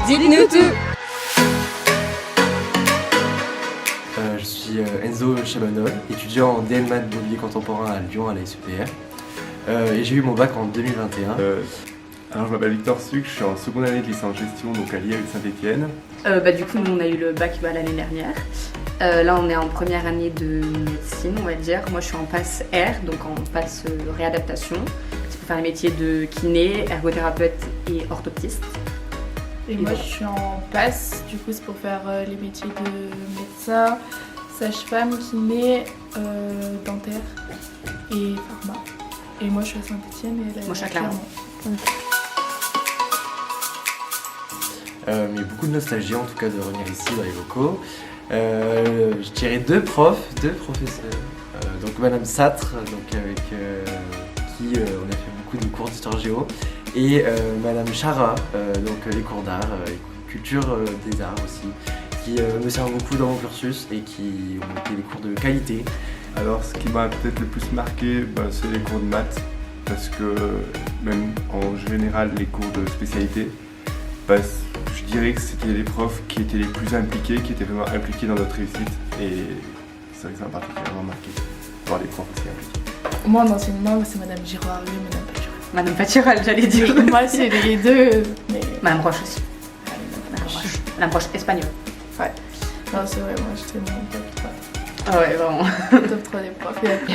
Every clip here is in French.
Dites-nous tout. Je suis Enzo Chabanol, étudiant en DN Maths mobilier contemporain à Lyon à la SUPR. Et j'ai eu mon bac en 2021. Alors je m'appelle Victor Suc, je suis en seconde année de licence gestion donc à l'IEU de Saint-Étienne. Du coup, nous on a eu le bac l'année dernière. Là on est en première année de médecine, on va dire. Moi je suis en passe R, donc en passe réadaptation. C'est pour faire les métiers de kiné, ergothérapeute et orthoptiste. Et moi je suis en passe, du coup c'est pour faire les métiers de médecin, sage-femme, kiné, dentaire et pharma. Et moi je suis à Saint-Étienne et elle moi je suis à Clermont. Mais beaucoup de nostalgie en tout cas de revenir ici dans les locaux. Je dirais deux professeurs. Donc Madame Satre, donc avec qui on a fait beaucoup de cours d'histoire géo, et Madame Chara, donc les cours d'art, culture des arts aussi, qui me servent beaucoup dans mon cursus et qui ont été des cours de qualité. Alors ce qui m'a peut-être le plus marqué, c'est les cours de maths, parce que même en général les cours de spécialité, je dirais que c'était les profs qui étaient les plus impliqués, qui étaient vraiment impliqués dans notre réussite, et c'est vrai que ça m'a particulièrement marqué, voir les profs aussi impliqués. Moi en enseignement c'est Madame Giroir et Madame Paturel. Madame Paturel, j'allais dire. Moi c'est les deux, mais... Madame Roche aussi. Madame Roche espagnole. Ouais. Non c'est vrai, moi j'étais mon top 3. Ah ouais, vraiment. Top 3 des profs. Et après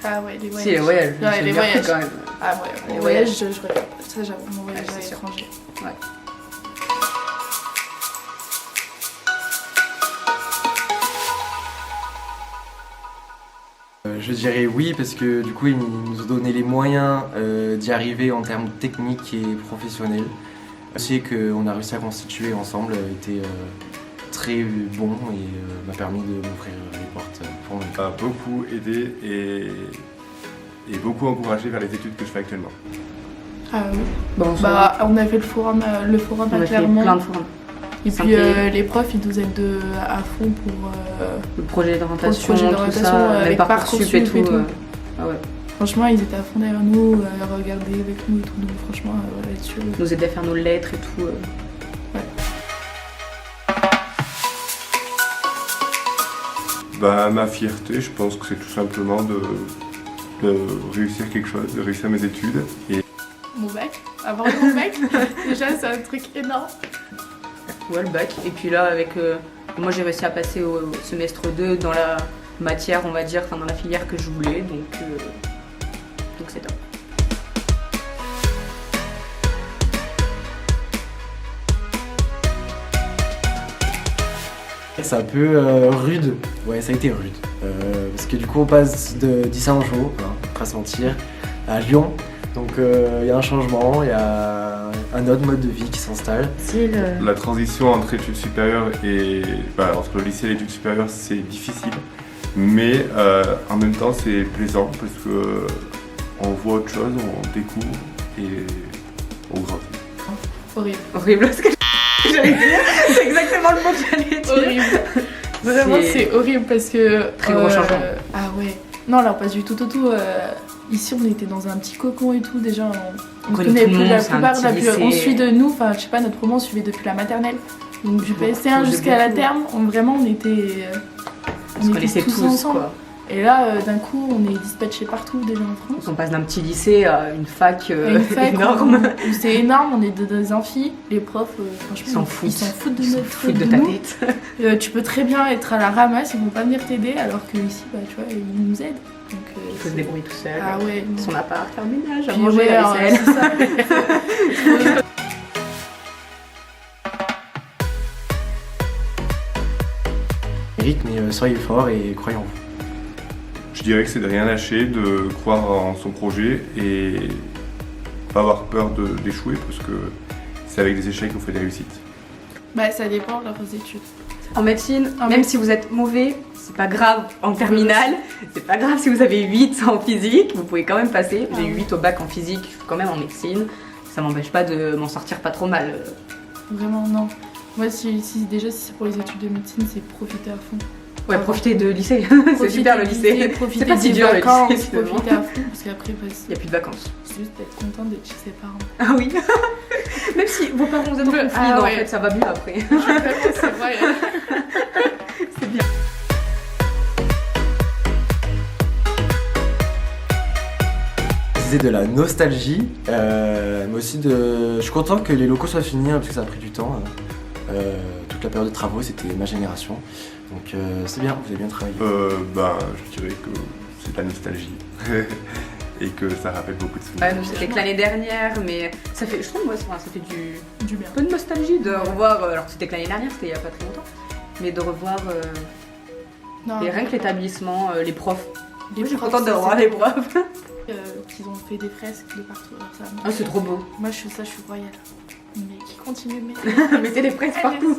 ah ouais, les voyages. Si, les voyages. Ouais, les voyages. Quand même. Ah ouais, les voyages, je regarde pas. Ça j'avoue, mon voyage à l'étranger. Ouais. Je dirais oui parce que du coup ils nous ont donné les moyens d'y arriver en termes techniques et professionnels. Je sais qu'on a réussi à constituer ensemble a été très bon et m'a permis de m'ouvrir les portes pour mon Ça m'a beaucoup aidé et beaucoup encouragé vers les études que je fais actuellement. Ah oui. Bon, On a fait le forum on à a fait Clermont. plein de forums. Et puis les profs ils nous aident à fond pour le projet d'orientation, pour le projet tout d'orientation, ça, même avec Parcoursup et tout. Parcoursup. Ah ouais. Franchement ils étaient à fond derrière nous, à regarder avec nous et tout, donc franchement là-dessus. Nous aider à faire nos lettres et tout. Ma fierté, je pense que c'est tout simplement de réussir quelque chose, de réussir mes études. Et Mon bac, avoir eu mon bac, déjà c'est un truc énorme. Ouais, le bac. Et puis là, avec moi j'ai réussi à passer au semestre 2 dans la matière, on va dire, enfin dans la filière que je voulais, donc c'est top. C'est un peu rude, ouais ça a été rude, parce que du coup on passe d'Issaingeau, pas se mentir, à Lyon, donc il y a un changement, il y a un autre mode de vie qui s'installe. la transition entre études supérieures et entre le lycée et l'étude supérieure c'est difficile, mais en même temps c'est plaisant parce que on voit autre chose, on découvre et on grandit. Horrible. Horrible, ce que j'allais dire, c'est exactement le mot que j'allais dire. Horrible. Vraiment c'est horrible parce que... Très gros changement. Ah ouais. Non là on passe du tout au tout. Ici on était dans un petit cocon et tout, déjà on connaît plus la plupart, on suit de nous, enfin je sais pas, notre promo on suivait depuis la maternelle. Donc du PS1 jusqu'à la terme, on était tous ensemble. Quoi. Et là d'un coup on est dispatchés partout déjà en France. On passe d'un petit lycée à une fac, Une fac énorme. C'est énorme, on est dans des amphis, les profs franchement Ils s'en foutent de de ta nous. tête. Tu peux très bien être à la ramasse, ils vont pas venir t'aider alors que ici tu vois ils nous aident. Donc, Il faut se débrouiller tout seul. Ah ouais. Son appart, faire le ménage, à Puis manger, ouais, la vaisselle. c'est ça. Mérite, mais soyez forts et croyez en vous. Je dirais que c'est de rien lâcher, de croire en son projet et pas avoir peur d'échouer parce que c'est avec des échecs qu'on fait des réussites. Ça dépend de leurs études. En médecine, même si vous êtes mauvais, c'est pas grave en terminale, c'est pas grave si vous avez 8 en physique, vous pouvez quand même passer. J'ai eu 8 au bac en physique, quand même en médecine, ça m'empêche pas de m'en sortir pas trop mal. Vraiment non. Moi déjà si c'est pour les études de médecine, c'est profiter à fond. Ouais, profiter de lycée. C'est super le lycée. Profiter C'est pas si des dur le vacances, lycée, finalement. profiter à fond, parce qu'après, bah, Il n'y a plus de vacances. c'est juste d'être content d'être chez ses parents. Ah oui. Même si vos parents vous êtes en conflit, Ah non, ouais. en fait, ça va mieux après. C'est vrai. C'est bien. De la nostalgie, mais aussi je suis content que les locaux soient finis hein, parce que ça a pris du temps. Toute la période de travaux, c'était ma génération. Donc c'est bien, vous avez bien travaillé. Je dirais que c'est de la nostalgie et que ça rappelle beaucoup de souvenirs. Ouais, donc c'était que l'année dernière, mais ça fait, je trouve, moi, ça fait Du bien. un peu de nostalgie de revoir. Alors c'était que l'année dernière, c'était il n'y a pas très longtemps, mais de revoir Non, rien que l'établissement, les profs. les Je suis profs, contente de ça, revoir c'est- les profs. qu'ils ont fait des fresques de partout. Alors ça, Ah, c'est trop beau. Moi, je suis royale. Mais qui continue de mettre. Mettez les fresques partout.